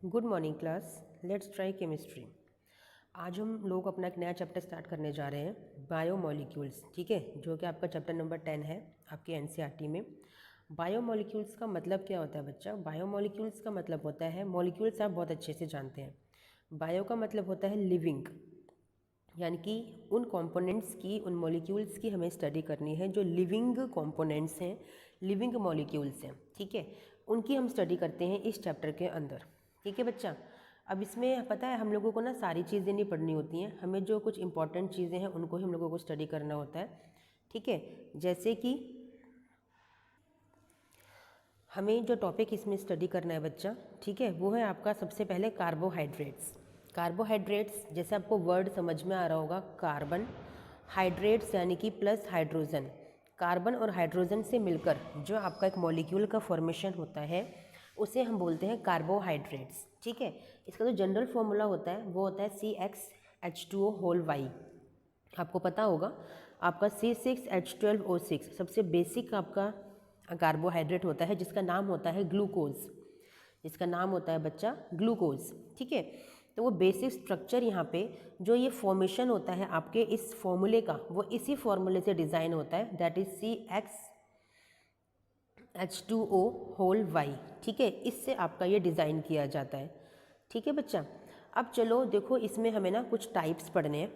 Good morning class, let's try chemistry. आज हम लोग अपना एक नया चैप्टर स्टार्ट करने जा रहे हैं, बायोमोलिक्यूल्स। ठीक है, जो कि आपका चैप्टर नंबर 10 है आपके एनसीईआरटी में। बायोमोलिक्यूल्स का मतलब क्या होता है बच्चा? बायोमोलिक्यूल्स का मतलब होता है, मॉलिक्यूल्स आप बहुत अच्छे से जानते हैं। बायो का मतलब होता है लिविंग, यानी कि उन कंपोनेंट्स की, उन मॉलिक्यूल्स की हमें स्टडी करनी है जो लिविंग कंपोनेंट्स हैं, लिविंग मॉलिक्यूल्स हैं। ठीक है, उनकी हम स्टडी करते हैं इस चैप्टर के अंदर। ठीक है बच्चा, अब इसमें पता है हम लोगों को ना सारी चीज़ें नहीं पढ़नी होती हैं, हमें जो कुछ इंपॉर्टेंट चीज़ें हैं उनको ही हम लोगों को स्टडी करना होता है। ठीक है, जैसे कि हमें जो टॉपिक इसमें स्टडी करना है बच्चा, ठीक है, वो है आपका सबसे पहले कार्बोहाइड्रेट्स। कार्बोहाइड्रेट्स जैसे आपको वर्ड समझ में आ रहा होगा, कार्बन, हाइड्रेट्स यानी कि प्लस हाइड्रोजन। कार्बन और हाइड्रोजन से मिलकर जो आपका एक मॉलिक्यूल का फॉर्मेशन होता है उसे हम बोलते हैं कार्बोहाइड्रेट्स। ठीक है, इसका जो जनरल फॉर्मूला होता है वो होता है CxH2O होल वाई। आपको पता होगा, आपका C6H12O6 सबसे बेसिक आपका कार्बोहाइड्रेट होता है, जिसका नाम होता है ग्लूकोज, जिसका नाम होता है बच्चा ग्लूकोज। ठीक है, तो वो बेसिक स्ट्रक्चर यहाँ पे जो ये फॉर्मेशन होता है आपके इस फॉर्मूले का, वो इसी फॉर्मूले से डिज़ाइन होता है, that is CxH2O whole Y. ठीक है, इससे आपका ये डिज़ाइन किया जाता है। ठीक है बच्चा, अब चलो देखो, इसमें हमें ना कुछ टाइप्स पढ़ने हैं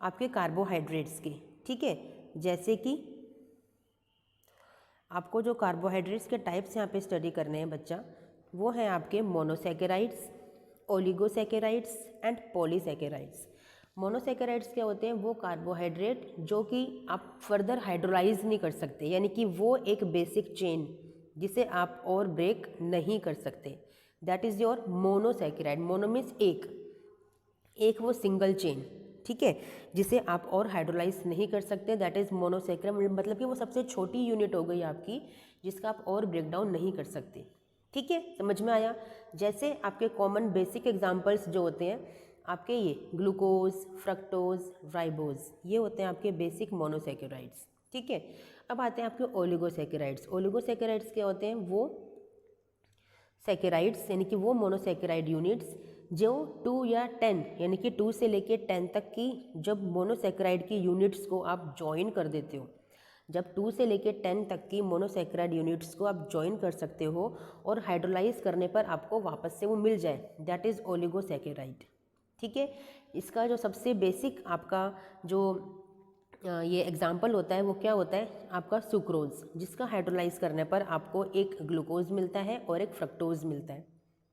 आपके कार्बोहाइड्रेट्स के। ठीक है, जैसे कि आपको जो कार्बोहाइड्रेट्स के टाइप्स यहाँ पे स्टडी करने हैं बच्चा, वो हैं आपके monosaccharides, oligosaccharides and polysaccharides. Monosaccharides क्या होते हैं? वो कार्बोहाइड्रेट जो कि आप फर्दर हाइड्रोलाइज नहीं कर सकते, यानी कि वो एक बेसिक चेन जिसे आप और ब्रेक नहीं कर सकते, that is your monosaccharide. Mono means एक वो सिंगल चेन, ठीक है, जिसे आप और हाइड्रोलाइज नहीं कर सकते, दैट इज़ मोनोसैकेराइड। मतलब कि वो सबसे छोटी यूनिट हो गई आपकी, जिसका आप और ब्रेक डाउन नहीं कर सकते। ठीक है, समझ में आया? जैसे आपके कॉमन बेसिक एग्जांपल्स जो होते हैं आपके, ये ग्लूकोज, फ्रक्टोज, राइबोज, ये होते हैं आपके बेसिक मोनोसैकेराइड्स। ठीक है, अब आते हैं आपके ओलिगोसैकेराइड्स। ओलिगोसैकेराइड्स क्या होते हैं? वो सैकेराइड्स यानी कि वो मोनोसैकेराइड यूनिट्स जो 2 या 10 यानी कि 2 से लेके 10 तक की जब मोनोसैकेराइड की यूनिट्स को आप ज्वाइन कर देते हो, जब 2 से लेके 10 तक की मोनोसैकेराइड यूनिट्स को आप ज्वाइन कर सकते हो और हाइड्रोलाइज करने पर आपको वापस से वो मिल जाए, दैट इज़ ओलिगोसैकेराइड। ठीक है, इसका जो सबसे बेसिक आपका जो ये एग्जाम्पल होता है वो क्या होता है? आपका सुक्रोज, जिसका हाइड्रोलाइज करने पर आपको एक ग्लूकोज मिलता है और एक फ्रक्टोज मिलता है।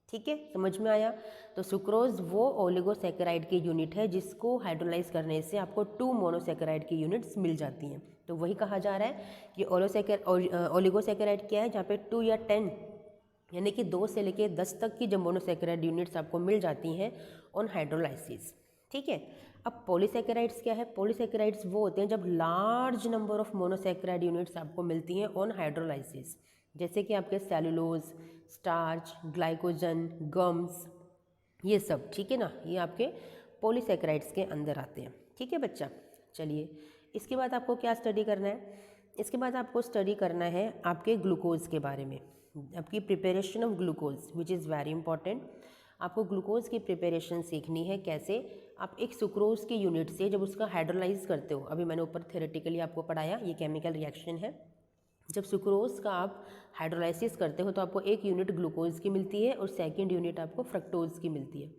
ठीक है, समझ में आया? तो सुक्रोज वो ओलिगोसैकेराइड की यूनिट है जिसको हाइड्रोलाइज करने से आपको 2 मोनोसैकेराइड की यूनिट्स मिल जाती हैं। तो वही कहा जा रहा है कि ओलिगोसैकेराइड क्या है? जहाँ पे 2 या 10 यानी कि 2 से लेके 10 तक की जब मोनोसैकेराइड यूनिट्स आपको मिल जाती हैं ऑन हाइड्रोलाइसिस। ठीक है, अब पॉलीसैकेराइड्स क्या है? पॉलीसैकेराइड्स वो होते हैं जब large number of monosaccharide units आपको मिलती हैं ऑन हाइड्रोलाइसिस, जैसे कि आपके सेलुलोज, स्टार्च, ग्लाइकोजन, गम्स, ये सब। ठीक है ना, ये आपके पॉलीसैकेराइड्स के अंदर आते हैं। ठीक है बच्चा, चलिए इसके बाद आपको क्या स्टडी करना है? इसके बाद आपको स्टडी करना है आपके ग्लूकोज के बारे में, आपकी preparation of glucose which is very important. आपको ग्लूकोज की प्रिपरेशन सीखनी है, कैसे आप एक सुक्रोज की यूनिट से जब उसका हाइड्रोलाइज करते हो, अभी मैंने ऊपर थ्योरेटिकली आपको पढ़ाया, ये केमिकल रिएक्शन है। जब सुक्रोज का आप हाइड्रोलाइसिस करते हो तो आपको एक यूनिट ग्लूकोज की मिलती है और सेकंड यूनिट आपको फ्रक्टोज की मिलती है।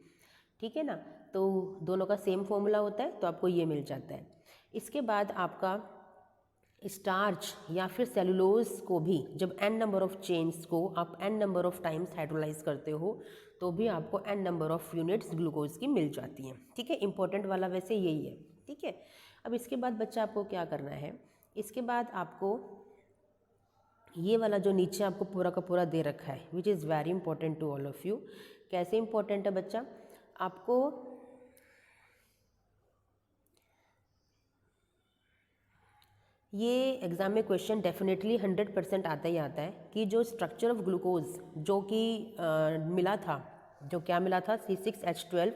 ठीक है ना, तो दोनों का सेम फॉर्मूला होता है, तो आपको ये मिल जाता है। इसके बाद आपका स्टार्च या फिर सेलुलोज को भी जब n नंबर ऑफ चेन्स को आप n number of times hydrolyse करते हो तो भी आपको n number of units glucose की मिल जाती हैं। ठीक है, इंपॉर्टेंट वाला वैसे यही है। ठीक है, अब इसके बाद बच्चा आपको क्या करना है? इसके बाद आपको ये वाला जो नीचे आपको पूरा का पूरा दे रखा है which is very important to all of you. कैसे इंपॉर्टेंट है बच्चा? आपको ये एग्ज़ाम में क्वेश्चन डेफिनेटली 100% आता ही आता है कि जो स्ट्रक्चर ऑफ ग्लूकोज जो कि मिला था, जो क्या मिला था, C6H12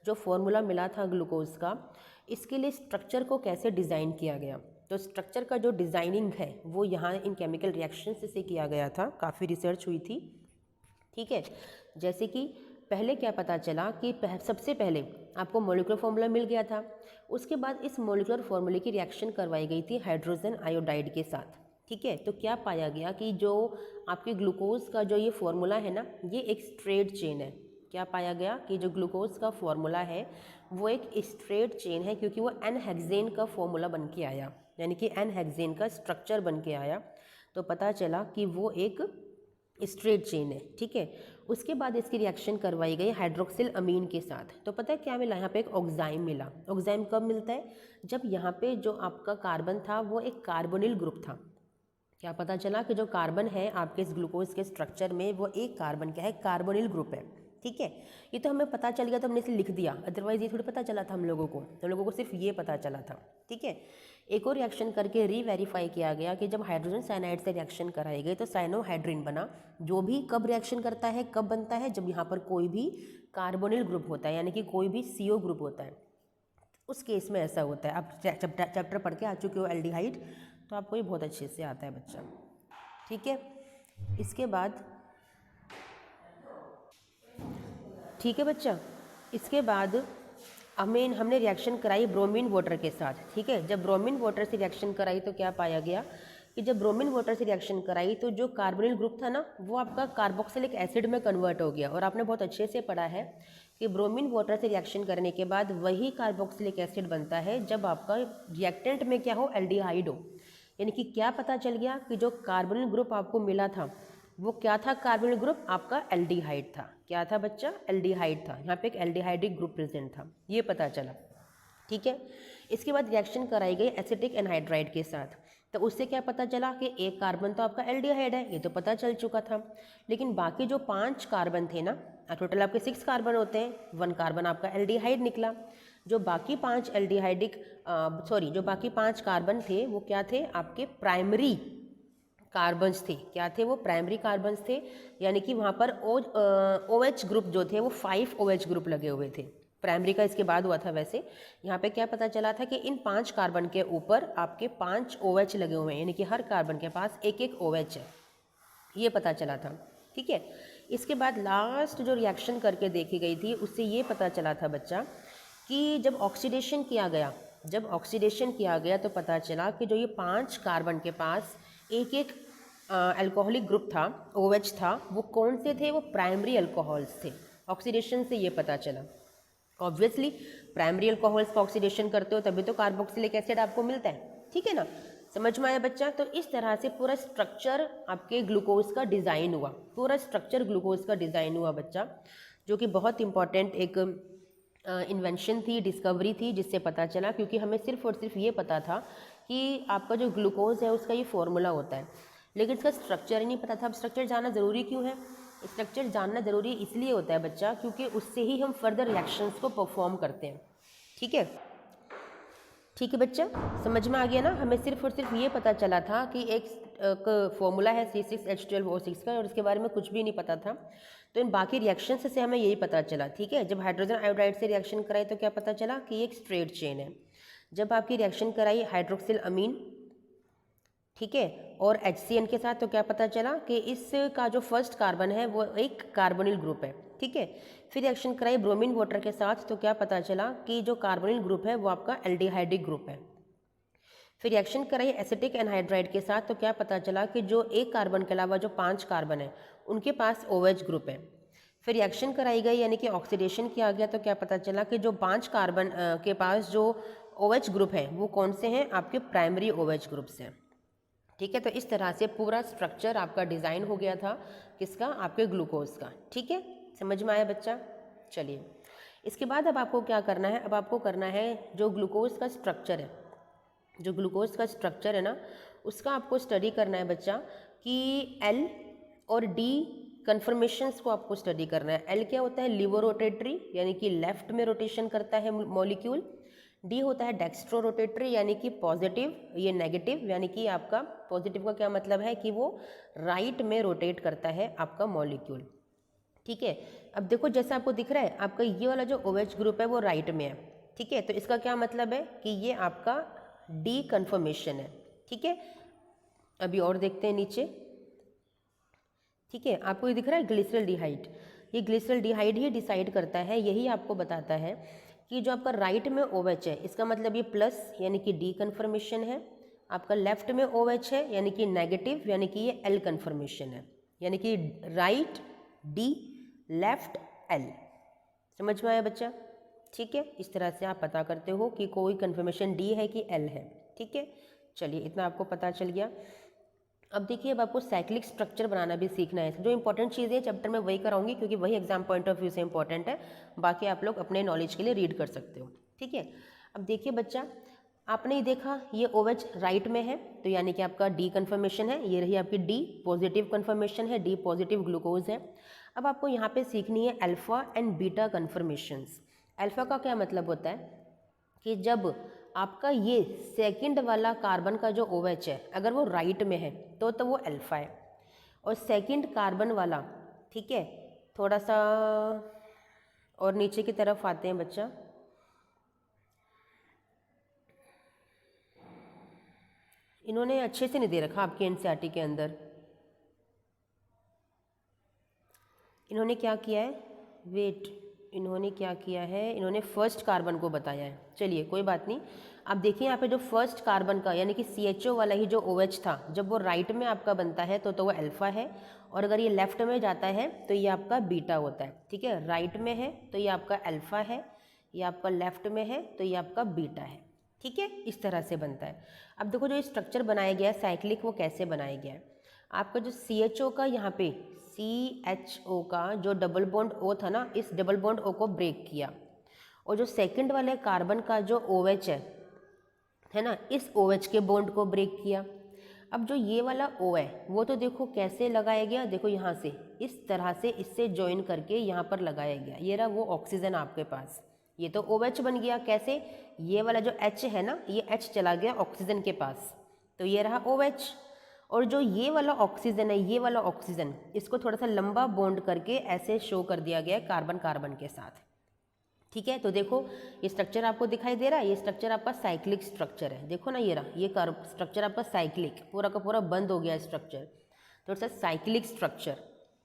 जो फॉर्मूला मिला था ग्लूकोज का, इसके लिए स्ट्रक्चर को कैसे डिज़ाइन किया गया। तो स्ट्रक्चर का जो डिज़ाइनिंग है वो यहाँ इन केमिकल रिएक्शन से किया गया था, काफ़ी रिसर्च हुई थी ठीक है। जैसे कि पहले क्या पता चला कि सबसे पहले आपको मॉलिक्यूलर फॉर्मूला मिल गया था, उसके बाद इस मॉलिक्यूलर फॉर्मूले की रिएक्शन करवाई गई थी हाइड्रोजन आयोडाइड के साथ। ठीक है, तो क्या पाया गया कि जो आपके ग्लूकोज का जो ये फॉर्मूला है ना, ये एक स्ट्रेट चेन है। क्या पाया गया कि जो ग्लूकोज का फॉर्मूला है वो एक स्ट्रेट चेन है, क्योंकि वो एन हेक्सेन का फॉर्मूला बन के आया, यानी कि एन हेक्सेन का स्ट्रक्चर बन के आया। तो पता चला कि वो एक स्ट्रेट चेन है। ठीक है, उसके बाद इसकी रिएक्शन करवाई गई हाइड्रोक्सिल अमीन के साथ। तो पता है क्या मिला, यहाँ पे एक ऑक्साइम मिला। ऑक्साइम कब मिलता है, जब यहाँ पे जो आपका कार्बन था वो एक कार्बोनिल ग्रुप था। क्या पता चला कि जो कार्बन है आपके इस ग्लूकोज के स्ट्रक्चर में वो एक कार्बन क्या है, कार्बोनिल ग्रुप है। ठीक है, ये तो हमें पता चल गया तो हमने इसे लिख दिया, अदरवाइज ये थोड़ी पता चला था हम लोगों को सिर्फ ये पता चला था। ठीक है, एक और रिएक्शन करके रीवेरीफाई किया गया कि जब हाइड्रोजन साइनाइड से रिएक्शन कराई गई तो साइनोहाइड्रिन बना, जो भी कब रिएक्शन करता है, कब बनता है, जब यहाँ पर कोई भी कार्बोनिल ग्रुप होता है, यानी कि कोई भी CO ग्रुप होता है, उस केस में ऐसा होता है। आप चैप्टर पढ़ के आ चुके हो एल्डिहाइड, तो आपको ये बहुत अच्छे से आता है बच्चा। ठीक है, इसके बाद ठीक है बच्चा, इसके बाद हमने रिएक्शन कराई ब्रोमीन वाटर के साथ। ठीक है, जब ब्रोमीन वाटर से रिएक्शन कराई तो क्या पाया गया कि जब ब्रोमीन वाटर से रिएक्शन कराई तो जो कार्बोनिल ग्रुप था ना वो आपका कार्बोक्सिलिक एसिड में कन्वर्ट हो गया। और आपने बहुत अच्छे से पढ़ा है कि ब्रोमीन वाटर से रिएक्शन करने के बाद वही कार्बोक्सिलिक एसिड बनता है जब आपका रिएक्टेंट में क्या हो, एल्डिहाइड हो। यानी कि क्या पता चल गया कि जो कार्बोनिल ग्रुप आपको मिला था वो क्या था, कार्बोनिल ग्रुप आपका एल्डिहाइड था। क्या था बच्चा, एल्डिहाइड था। यहाँ पे एक एल्डिहाइडिक ग्रुप प्रेजेंट था, ये पता चला। ठीक है, इसके बाद रिएक्शन कराई गई एसिटिक एनहाइड्राइड के साथ। तो उससे क्या पता चला कि एक कार्बन तो आपका एल्डिहाइड है, ये तो पता चल चुका था। लेकिन बाकी जो 5 कार्बन थे ना, टोटल आपके 6 कार्बन होते हैं, 1 कार्बन आपका एल्डिहाइड निकला। जो बाकी 5 जो बाकी 5 कार्बन थे वो क्या थे, आपके प्राइमरी कार्बन्स थे। क्या थे वो, प्राइमरी कार्बन्स थे। यानी कि वहाँ पर OH ग्रुप जो थे वो 5 OH ग्रुप लगे हुए थे। प्राइमरी का इसके बाद हुआ था। वैसे यहाँ पे क्या पता चला था कि इन 5 कार्बन के ऊपर आपके 5 OH लगे हुए हैं, यानी कि हर कार्बन के पास एक एक OH है, ये पता चला था। ठीक है, इसके बाद लास्ट जो रिएक्शन करके देखी गई थी उससे ये पता चला था बच्चा कि जब ऑक्सीडेशन किया गया तो पता चला कि जो ये 5 कार्बन के पास एक एक अल्कोहलिक ग्रुप था, OH था, वो कौन से थे, वो प्राइमरी अल्कोहल्स थे। ऑक्सीडेशन से ये पता चला। ऑब्वियसली प्राइमरी अल्कोहल्स का ऑक्सीडेशन करते हो तभी तो कार्बोक्सिलिक एसिड आपको मिलता है। ठीक है ना, समझ में आया बच्चा। तो इस तरह से पूरा स्ट्रक्चर आपके ग्लूकोज का डिज़ाइन हुआ, पूरा स्ट्रक्चर ग्लूकोज का डिज़ाइन हुआ बच्चा, जो कि बहुत इंपॉर्टेंट एक इन्वेंशन थी, डिस्कवरी थी, जिससे पता चला। क्योंकि हमें सिर्फ और सिर्फ ये पता था कि आपका जो ग्लूकोज है उसका ये फॉर्मूला होता है, लेकिन इसका स्ट्रक्चर ही नहीं पता था। अब स्ट्रक्चर जानना ज़रूरी क्यों है, स्ट्रक्चर जानना ज़रूरी इसलिए होता है बच्चा क्योंकि उससे ही हम फर्दर रिएक्शंस को परफॉर्म करते हैं। ठीक है, ठीक है बच्चा, समझ में आ गया ना। हमें सिर्फ और सिर्फ ये पता चला था कि एक फॉर्मूला है C6H12O6 का, और इसके बारे में कुछ भी नहीं पता था। तो इन बाकी रिएक्शन से हमें यही पता चला। ठीक है, जब हाइड्रोजन आयोडाइड से रिएक्शन कराई तो क्या पता चला कि ये एक स्ट्रेट चेन है। जब आपकी रिएक्शन कराई हाइड्रोक्सिल अमीन, ठीक है, और HCN के साथ, तो क्या पता चला कि इसका जो फर्स्ट कार्बन है वो एक कार्बोनिल ग्रुप है। ठीक है, फिर रिएक्शन कराई ब्रोमीन वाटर के साथ तो क्या पता चला कि जो कार्बोनिल ग्रुप है वो आपका एल्डिहाइडिक ग्रुप है। फिर रिएक्शन कराई एसिटिक एनहाइड्राइड के साथ तो क्या पता चला कि जो एक कार्बन के अलावा जो 5 कार्बन है उनके पास OH ग्रुप है। फिर रिएक्शन कराई गई यानी कि ऑक्सीडेशन किया गया तो क्या पता चला कि जो 5 कार्बन के पास जो OH ग्रुप है वो कौन से हैं, आपके प्राइमरी OH ग्रुप्स हैं। ठीक है, तो इस तरह से पूरा स्ट्रक्चर आपका डिज़ाइन हो गया था, किसका, आपके ग्लूकोज का। ठीक है, समझ में आया बच्चा। चलिए, इसके बाद अब आपको क्या करना है, अब आपको करना है जो ग्लूकोज का स्ट्रक्चर है, जो ग्लूकोज का स्ट्रक्चर है ना, उसका आपको स्टडी करना है बच्चा कि L और D कन्फर्मेशंस को आपको स्टडी करना है। L क्या होता है, लिवो रोटेटरी, यानी कि लेफ्ट में रोटेशन करता है मॉलिक्यूल। D होता है डेक्स्ट्रो रोटेटरी, यानी कि पॉजिटिव, ये नेगेटिव, यानी कि आपका पॉजिटिव का क्या मतलब है कि वो राइट में रोटेट करता है आपका मॉलिक्यूल। ठीक है, अब देखो जैसा आपको दिख रहा है, आपका ये वाला जो OH ग्रुप है वो राइट में है। ठीक है, तो इसका क्या मतलब है कि ये आपका D कन्फर्मेशन है। ठीक है, अभी और देखते हैं नीचे। ठीक है, आपको ये दिख रहा है ग्लिसरॉल्डिहाइड, ये ग्लिसरॉल्डिहाइड ही डिसाइड करता है, यही आपको बताता है कि जो आपका राइट में OH है इसका मतलब ये प्लस यानी कि डी कन्फर्मेशन है, आपका लेफ्ट में OH है यानी कि नेगेटिव यानी कि ये L कन्फर्मेशन है, यानी कि राइट D लेफ्ट L। समझ में आया बच्चा? ठीक है, इस तरह से आप पता करते हो कि कोई कन्फर्मेशन D है कि L है। ठीक है, चलिए इतना आपको पता चल गया। अब देखिए, अब आपको साइक्लिक स्ट्रक्चर बनाना भी सीखना है। जो इंपॉर्टेंट चीज़ें चैप्टर में वही कराऊंगी क्योंकि वही एग्जाम पॉइंट ऑफ व्यू से इंपॉर्टेंट है, बाकी आप लोग अपने नॉलेज के लिए रीड कर सकते हो। ठीक है, अब देखिए बच्चा, आपने ही देखा ये OH राइट में है तो यानी कि आपका D कन्फर्मेशन है, ये रही आपकी D पॉजिटिव कन्फर्मेशन है, D पॉजिटिव ग्लूकोज है। अब आपको यहाँ पे सीखनी है alpha and beta conformations. Alpha का क्या मतलब होता है कि जब आपका ये सेकंड वाला कार्बन का जो OH है अगर वो राइट में है तो वो अल्फ़ा है, और सेकंड कार्बन वाला, ठीक है, थोड़ा सा और नीचे की तरफ आते हैं बच्चा, इन्होंने अच्छे से नहीं दे रखा आपके NCERT के अंदर, इन्होंने क्या किया है, वेट, इन्होंने क्या किया है, इन्होंने फर्स्ट कार्बन को बताया है। चलिए कोई बात नहीं, आप देखिए यहाँ पे जो फर्स्ट कार्बन का यानी कि CHO वाला ही जो OH था, जब वो राइट में आपका बनता है तो वो अल्फ़ा है, और अगर ये लेफ्ट में जाता है तो ये आपका बीटा होता है। ठीक है, राइट में है तो ये आपका अल्फ़ा है, ये आपका लेफ्ट में है तो ये आपका बीटा है। ठीक है, इस तरह से बनता है। अब देखो जो स्ट्रक्चर बनाया गया है साइक्लिक, वो कैसे बनाया गया है। आपका जो CHO का यहाँ पे CHO का जो डबल बॉन्ड O था ना, इस डबल बॉन्ड O को ब्रेक किया, और जो सेकंड वाले कार्बन का जो OH है ना, इस OH के बॉन्ड को ब्रेक किया। अब जो ये वाला O है वो तो देखो कैसे लगाया गया, देखो यहाँ से इस तरह से इससे ज्वाइन करके यहाँ पर लगाया गया, ये रहा वो ऑक्सीजन आपके पास, ये तो OH बन गया। कैसे, ये वाला जो H है ना, ये H चला गया ऑक्सीजन के पास, तो ये रहा OH, और जो ये वाला ऑक्सीजन है, ये वाला ऑक्सीजन, इसको थोड़ा सा लंबा बॉन्ड करके ऐसे शो कर दिया गया है कार्बन कार्बन के साथ। ठीक है, तो देखो ये स्ट्रक्चर आपको दिखाई दे रहा है, ये स्ट्रक्चर आपका साइक्लिक स्ट्रक्चर है। देखो ना, ये रहा ये स्ट्रक्चर आपका साइक्लिक, पूरा का पूरा बंद हो गया स्ट्रक्चर, तो इट्स साइक्लिक स्ट्रक्चर।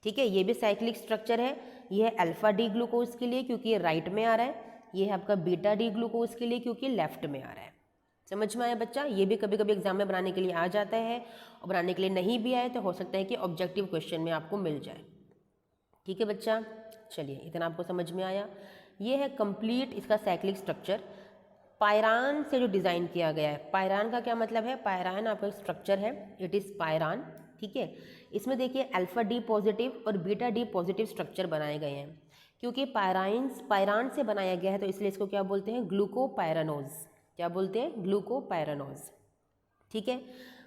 ठीक है, ये भी साइक्लिक स्ट्रक्चर है। ये है अल्फा डी ग्लूकोज के लिए क्योंकि ये राइट में आ रहा है, ये है आपका बीटा डी ग्लूकोज के लिए क्योंकि लेफ्ट में आ रहा है। समझ में आया बच्चा? ये भी कभी कभी एग्जाम में बनाने के लिए आ जाता है, और बनाने के लिए नहीं भी आए तो हो सकता है कि ऑब्जेक्टिव क्वेश्चन में आपको मिल जाए। ठीक है बच्चा, चलिए इतना आपको समझ में आया। ये है कंप्लीट इसका साइक्लिक स्ट्रक्चर, पायरान से जो डिज़ाइन किया गया है। पायरान का क्या मतलब है, पायरान आपका स्ट्रक्चर है, इट इज़ पायरान। ठीक है, इसमें देखिए अल्फा डी पॉजिटिव और बीटा डी पॉजिटिव स्ट्रक्चर बनाए गए हैं। क्योंकि पायरान से बनाया गया है तो इसलिए इसको क्या बोलते हैं, ग्लूकोपायरानोज। क्या बोलते हैं, ग्लूकोपायरानोज। ठीक है,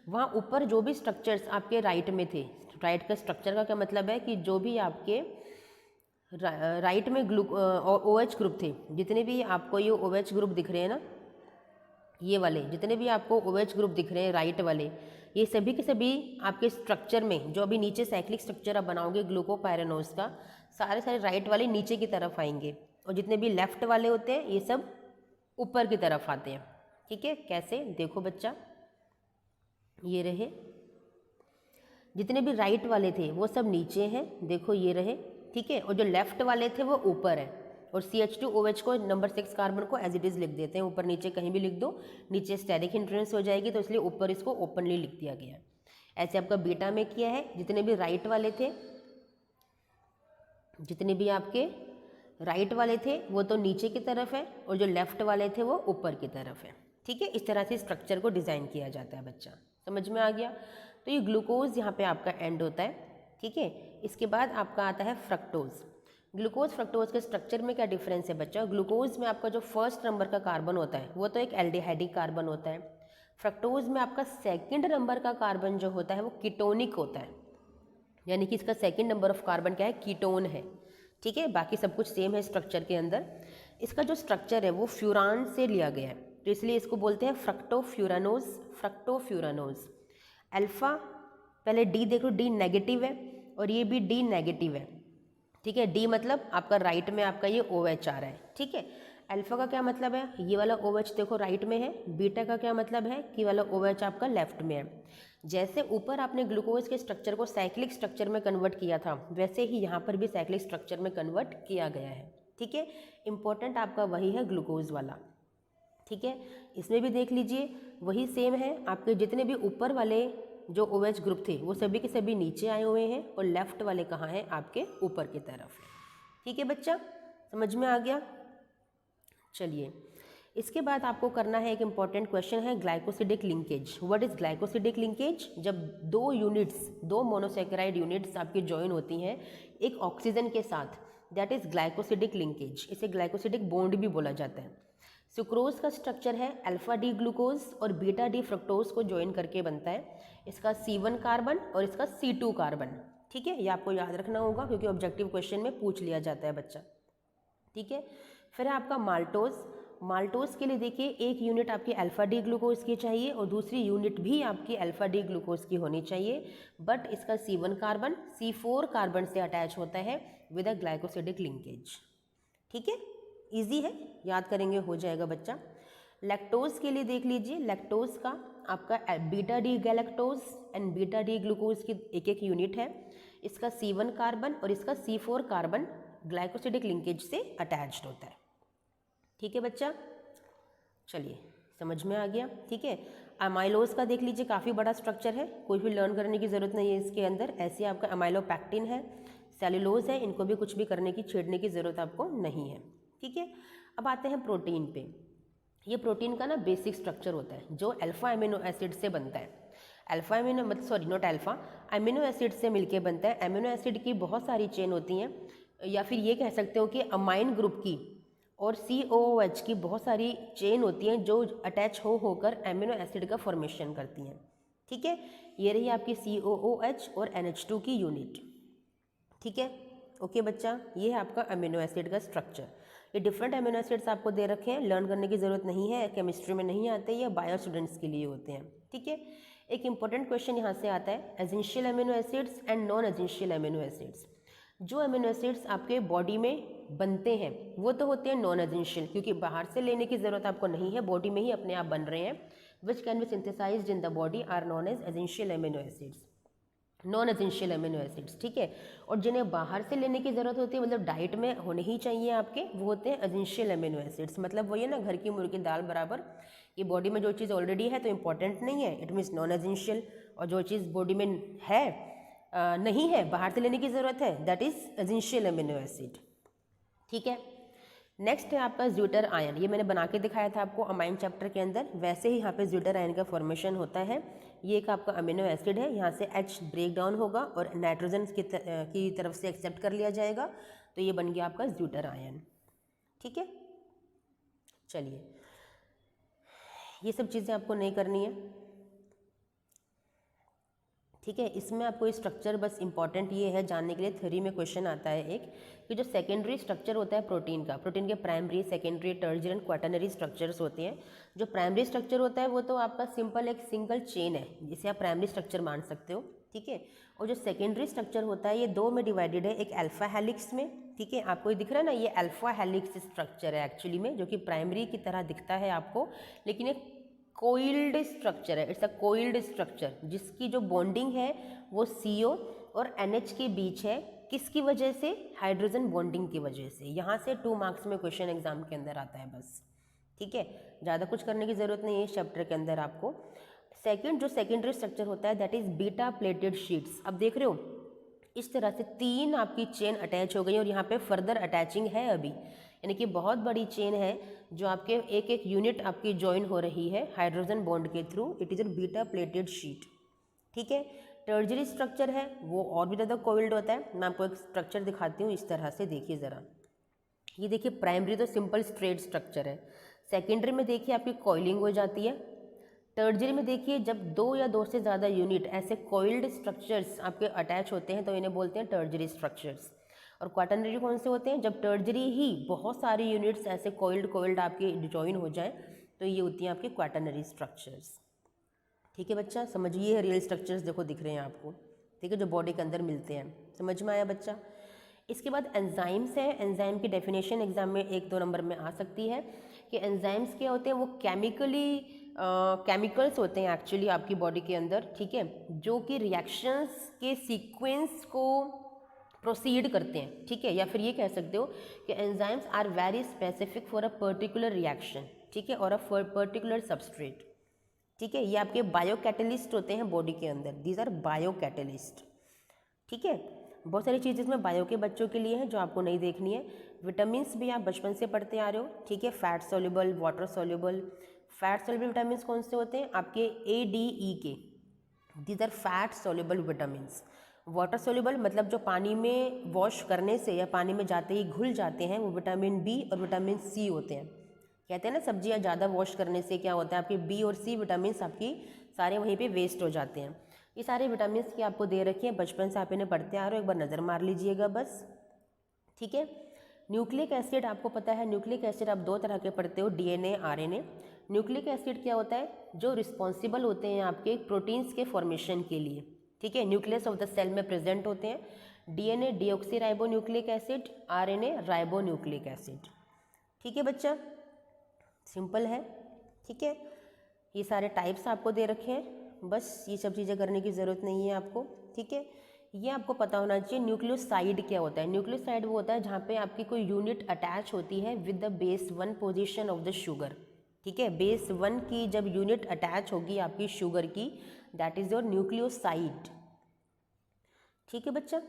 वहाँ ऊपर जो भी स्ट्रक्चर्स आपके राइट में थे, राइट का स्ट्रक्चर का क्या मतलब है कि जो भी आपके राइट में OH ग्रुप थे, जितने भी आपको ये OH ग्रुप दिख रहे हैं ना, ये वाले जितने भी आपको OH ग्रुप दिख रहे हैं राइट वाले, ये सभी के सभी आपके स्ट्रक्चर में जो अभी नीचे साइक्लिक स्ट्रक्चर आप बनाओगे ग्लूकोपायरानोज का, सारे राइट वाले नीचे की तरफ आएंगे, और जितने भी लेफ्ट वाले होते हैं ये सब ऊपर की तरफ आते हैं। ठीक है, कैसे, देखो बच्चा, ये रहे जितने भी राइट वाले थे वो सब नीचे हैं, देखो ये रहे। ठीक है, और जो लेफ्ट वाले थे वो ऊपर है, और CH2OH को नंबर 6 कार्बन को एज इट इज़ लिख देते हैं, ऊपर नीचे कहीं भी लिख दो, नीचे स्टेरिक हिंड्रेंस हो जाएगी, तो इसलिए ऊपर इसको ओपनली लिख दिया गया है। ऐसे आपका बीटा में किया है, जितने भी राइट वाले थे, जितने भी आपके राइट वाले थे वो तो नीचे की तरफ है, और जो लेफ्ट वाले थे वो ऊपर की तरफ है। ठीक है, इस तरह से स्ट्रक्चर को डिज़ाइन किया जाता है बच्चा, समझ में आ गया? तो ये ग्लूकोज यहाँ पे आपका एंड होता है। ठीक है, इसके बाद आपका आता है फ्रक्टोज। ग्लूकोज फ्रक्टोज के स्ट्रक्चर में क्या डिफरेंस है बच्चा? ग्लूकोज में आपका जो फर्स्ट नंबर का कार्बन होता है वो तो एक एल्डिहाइडिक कार्बन होता है। फ्रक्टोज में आपका सेकंड नंबर का कार्बन जो होता है वो कीटोनिक होता है, यानी कि इसका सेकंड नंबर ऑफ कार्बन क्या है, कीटोन है। ठीक है, बाकी सब कुछ सेम है स्ट्रक्चर के अंदर। इसका जो स्ट्रक्चर है वो फ्यूरान से लिया गया है, तो इसलिए इसको बोलते हैं फ्रक्टोफ्यूरानोज। फ्रक्टोफ्यूरानोज अल्फा, पहले डी देखो, डी नेगेटिव है और ये भी डी नेगेटिव है। ठीक है, डी मतलब आपका राइट में आपका ये OH आ रहा है। ठीक है, अल्फा का क्या मतलब है, ये वाला OH देखो राइट में है। बीटा का क्या मतलब है कि वाला OH आपका लेफ्ट में है। जैसे ऊपर आपने ग्लूकोज के स्ट्रक्चर को साइक्लिक स्ट्रक्चर में कन्वर्ट किया था, वैसे ही यहाँ पर भी साइक्लिक स्ट्रक्चर में कन्वर्ट किया गया है। ठीक है, इंपॉर्टेंट आपका वही है ग्लूकोज वाला। ठीक है, इसमें भी देख लीजिए वही सेम है, आपके जितने भी ऊपर वाले जो OH ग्रुप थे वो सभी के सभी नीचे आए हुए हैं और लेफ्ट वाले कहाँ हैं, आपके ऊपर की तरफ है। ठीक है बच्चा, समझ में आ गया। चलिए, इसके बाद आपको करना है एक इम्पॉर्टेंट क्वेश्चन है glycosidic linkage. What is glycosidic linkage? जब दो मोनोसेकेराइड यूनिट्स आपकी ज्वाइन होती हैं एक ऑक्सीजन के साथ, दैट इज ग्लाइकोसिडिक लिंकेज। इसे ग्लाइकोसिडिक बॉन्ड भी बोला जाता है। सुक्रोज का स्ट्रक्चर है अल्फा डी ग्लूकोज और बीटा डी फ्रक्टोज को ज्वाइन करके बनता है। इसका C1 कार्बन और इसका C2 कार्बन। ठीक है, ये आपको याद रखना होगा क्योंकि ऑब्जेक्टिव क्वेश्चन में पूछ लिया जाता है बच्चा। ठीक है, फिर है आपका माल्टोज। माल्टोज के लिए देखिए एक यूनिट आपकी अल्फा डी ग्लूकोज की चाहिए और दूसरी यूनिट भी आपकी अल्फा डी ग्लूकोज की होनी चाहिए, बट इसका C1 कार्बन C4 कार्बन से अटैच होता है विद अ ग्लाइकोसिडिक लिंकेज। ठीक है, इजी है, याद करेंगे हो जाएगा बच्चा। लैक्टोज के लिए देख लीजिए, लैक्टोज का आपका beta D galactose and beta D glucose की एक एक यूनिट है। इसका C1 कार्बन और इसका C4 कार्बन ग्लाइकोसिडिक लिंकेज से अटैच्ड होता है। ठीक है बच्चा, चलिए समझ में आ गया। ठीक है, अमाइलोज का देख लीजिए काफ़ी बड़ा स्ट्रक्चर है, कोई भी लर्न करने की ज़रूरत नहीं है इसके अंदर। ऐसे आपका अमाइलोपैक्टिन है, सेलुलोज है, इनको भी कुछ भी करने की छेड़ने की ज़रूरत आपको नहीं है। ठीक है, अब आते हैं प्रोटीन पे। ये प्रोटीन का ना बेसिक स्ट्रक्चर होता है जो अल्फा एमिनो एसिड से बनता है। अल्फा एमिनो मतलब sorry not alpha, amino acid से मिलके बनता है। अमीनो एसिड की बहुत सारी चेन होती हैं, या फिर ये कह सकते हो कि अमाइन ग्रुप की और COOH की बहुत सारी चेन होती हैं जो अटैच होकर एमिनो एसिड का फॉर्मेशन करती हैं। ठीक है, ये रही आपकी COOH और NH2 की यूनिट। ठीक है, ओके बच्चा, ये है आपका अमीनो एसिड का स्ट्रक्चर। ये डिफरेंट अमीनो एसिड्स आपको दे रखे हैं, लर्न करने की ज़रूरत नहीं है, केमिस्ट्री में नहीं आते, ये बायो स्टूडेंट्स के लिए होते हैं। ठीक है, एक इंपॉर्टेंट क्वेश्चन यहाँ से आता है, essential amino acids and non essential amino acids. जो अमीनो एसिड्स आपके बॉडी में बनते हैं वो तो होते हैं नॉन एसेंशियल, क्योंकि बाहर से लेने की ज़रूरत आपको नहीं है, बॉडी में ही अपने आप बन रहे हैं। Which can be synthesised in the body are non as essential amino acids, non essential amino acids. ठीक है, और जिन्हें बाहर से लेने की ज़रूरत होती है, मतलब डाइट में होने ही चाहिए आपके, वो होते हैं एसेंशियल अमीनो एसिड्स। मतलब वही है ना, घर की मुर्गी दाल बराबर, ये बॉडी में जो चीज़ ऑलरेडी है तो इंपॉर्टेंट नहीं है, इट मीन्स नॉन एसेंशियल, और जो चीज़ बॉडी में है नहीं है, बाहर से लेने की ज़रूरत है, that is essential amino acid. ठीक है, नेक्स्ट है आपका ज्यूटर आयन। ये मैंने बना के दिखाया था आपको अमाइन चैप्टर के अंदर, वैसे ही यहाँ पे ज्यूटर आयन का फॉर्मेशन होता है। ये एक आपका अमीनो एसिड है, यहाँ से H ब्रेक डाउन होगा और नाइट्रोजन की तरफ से एक्सेप्ट कर लिया जाएगा, तो ये बन गया आपका ज्यूटर आयन। ठीक है, चलिए ये सब चीज़ें आपको नहीं करनी है। ठीक है, इसमें आपको स्ट्रक्चर बस इंपॉर्टेंट ये है जानने के लिए, थ्योरी में क्वेश्चन आता है एक, कि जो सेकेंडरी स्ट्रक्चर होता है प्रोटीन का, प्रोटीन के primary, secondary, tertiary and quaternary structures होते हैं। जो प्राइमरी स्ट्रक्चर होता है वो तो आपका सिंपल एक सिंगल चेन है, जिसे आप प्राइमरी स्ट्रक्चर मान सकते हो। ठीक है, और जो सेकेंडरी स्ट्रक्चर होता है ये दो में डिवाइडेड है, एक अल्फा हेलिक्स में। ठीक है, आपको ये दिख रहा है ना, ये अल्फा हेलिक्स स्ट्रक्चर है एक्चुअली में, जो कि प्राइमरी की तरह दिखता है आपको, लेकिन एक कोइल्ड स्ट्रक्चर है, इट्स अ कोइल्ड स्ट्रक्चर, जिसकी जो बॉन्डिंग है वो CO और NH के बीच है। किसकी वजह से? हाइड्रोजन बॉन्डिंग की वजह से। यहाँ से 2 मार्क्स में क्वेश्चन एग्जाम के अंदर आता है बस। ठीक है, ज़्यादा कुछ करने की ज़रूरत नहीं है इस चैप्टर के अंदर आपको। सेकेंड जो सेकेंडरी स्ट्रक्चर होता है that is beta pleated sheets. अब देख रहे हो इस तरह से 3 आपकी चेन अटैच हो गई और यहाँ पे फर्दर अटैचिंग है अभी, यानी कि बहुत बड़ी चेन है जो आपके एक एक यूनिट आपकी ज्वाइन हो रही है हाइड्रोजन बॉन्ड के through. It is a beta pleated sheet. ठीक है, टर्शियरी स्ट्रक्चर है वो और भी ज़्यादा कोइल्ड होता है। मैं आपको एक स्ट्रक्चर दिखाती हूँ, इस तरह से देखिए ज़रा। ये देखिए, प्राइमरी तो सिंपल स्ट्रेट स्ट्रक्चर है, सेकेंडरी में देखिए आपकी कॉइलिंग हो जाती है, टर्शियरी में देखिए जब 2 या 2 से ज़्यादा यूनिट ऐसे कोइल्ड स्ट्रक्चर्स आपके अटैच होते हैं तो इन्हें बोलते हैं टर्शियरी स्ट्रक्चर्स। और क्वाटर्नरी कौन से होते हैं? जब टर्शियरी ही बहुत सारी यूनिट्स ऐसे कोइल्ड आपके ज्वाइन हो जाए तो ये होती हैं आपके क्वाटर्नरी स्ट्रक्चर्स। ठीक है बच्चा, समझिए रियल स्ट्रक्चर्स देखो दिख रहे हैं आपको। ठीक है, जो बॉडी के अंदर मिलते हैं, समझ में आया बच्चा। इसके बाद एंजाइम्स है। एंजाइम की डेफिनेशन एग्जाम में 1-2 नंबर में आ सकती है कि एंजाइम्स क्या होते हैं, वो केमिकली केमिकल्स होते हैं एक्चुअली आपकी बॉडी के अंदर, ठीक है, जो कि रिएक्शंस के सीक्वेंस को प्रोसीड करते हैं, ठीक है, या फिर ये कह सकते हो कि enzymes are very specific for a particular reaction, ठीक है, और अ पर्टिकुलर सबस्ट्रेट, ठीक है। ये आपके बायो कैटलिस्ट होते हैं बॉडी के अंदर, दीज आर बायो कैटलिस्ट, ठीक है। बहुत सारी चीज़ इसमें बायो के बच्चों के लिए है जो आपको नहीं देखनी है। विटामिन्स भी आप बचपन से पढ़ते आ रहे हो, ठीक है, fat soluble, water soluble. Fat soluble vitamins कौन से होते हैं आपके ADE के, these are fat soluble vitamins. Water soluble मतलब जो पानी में वॉश करने से या पानी में जाते ही घुल जाते हैं, वो विटामिन B और विटामिन C होते हैं। कहते हैं ना सब्जियां ज़्यादा वॉश करने से क्या होता है, आपके B और C विटामिन्स आपकी सारे वहीं पे वेस्ट हो जाते हैं। ये सारे विटामिन्स की आपको दे रखी है, बचपन से आप इन्हें पढ़ते आ रहे हो, एक बार नज़र मार लीजिएगा बस, ठीक है। न्यूक्लिक एसिड आपको पता है, न्यूक्लिक एसिड आप दो तरह के पढ़ते हो, DNA RNA। न्यूक्लिक एसिड क्या होता है, जो रिस्पॉन्सिबल होते हैं आपके प्रोटीन्स के फॉर्मेशन के लिए, ठीक है, न्यूक्लियस ऑफ द सेल में प्रेजेंट होते हैं। DNA deoxy ribo nucleic acid, RNA ribo nucleic acid, ठीक है बच्चा, सिंपल है, ठीक है। ये सारे टाइप्स आपको दे रखे हैं, बस ये सब चीज़ें करने की ज़रूरत नहीं है आपको, ठीक है। ये आपको पता होना चाहिए न्यूक्लियोसाइड क्या होता है। न्यूक्लियोसाइड वो होता है जहाँ पे आपकी कोई यूनिट अटैच होती है with the base 1 position of the sugar, ठीक है। बेस 1 की जब यूनिट अटैच होगी आपकी शुगर की, दैट इज़ योर न्यूक्लियोसाइड, ठीक है बच्चा।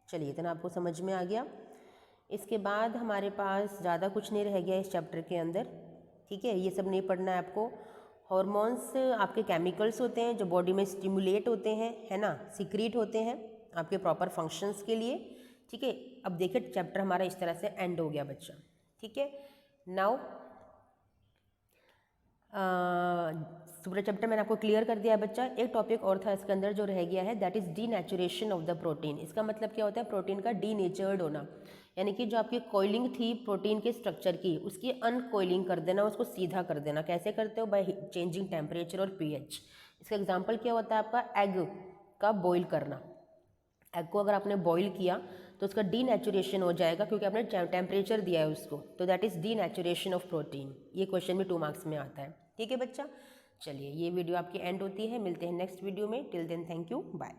चलिए इतना आपको समझ में आ गया। इसके बाद हमारे पास ज़्यादा कुछ नहीं रह गया इस चैप्टर के अंदर, ठीक है, ये सब नहीं पढ़ना है आपको। हॉर्मोन्स आपके केमिकल्स होते हैं जो बॉडी में स्टिमुलेट होते हैं, है ना, सीक्रेट होते हैं आपके प्रॉपर फंक्शंस के लिए, ठीक है। अब देखिए चैप्टर हमारा इस तरह से एंड हो गया बच्चा, ठीक है। नाउ पूरा चैप्टर मैंने आपको क्लियर कर दिया है बच्चा। एक टॉपिक और था इसके अंदर जो रह गया है, that is denaturation of the protein. इसका मतलब क्या होता है, प्रोटीन का डीनेचर्ड होना, यानी कि जो आपकी कोइलिंग थी प्रोटीन के स्ट्रक्चर की, उसकी अनकोइलिंग कर देना, उसको सीधा कर देना। कैसे करते हो, बाय चेंजिंग टेम्परेचर और pH। इसका एग्जाम्पल क्या होता है आपका, एग का बॉईल करना। एग को अगर आपने बॉईल किया तो उसका डीनेचुरेशन हो जाएगा क्योंकि आपने टेम्परेचर दिया है उसको, तो that is denaturation of protein. ये क्वेश्चन में 2 मार्क्स में आता है, ठीक है बच्चा। चलिए ये वीडियो आपकी एंड होती है, मिलते हैं नेक्स्ट वीडियो में। Till then thank you, bye.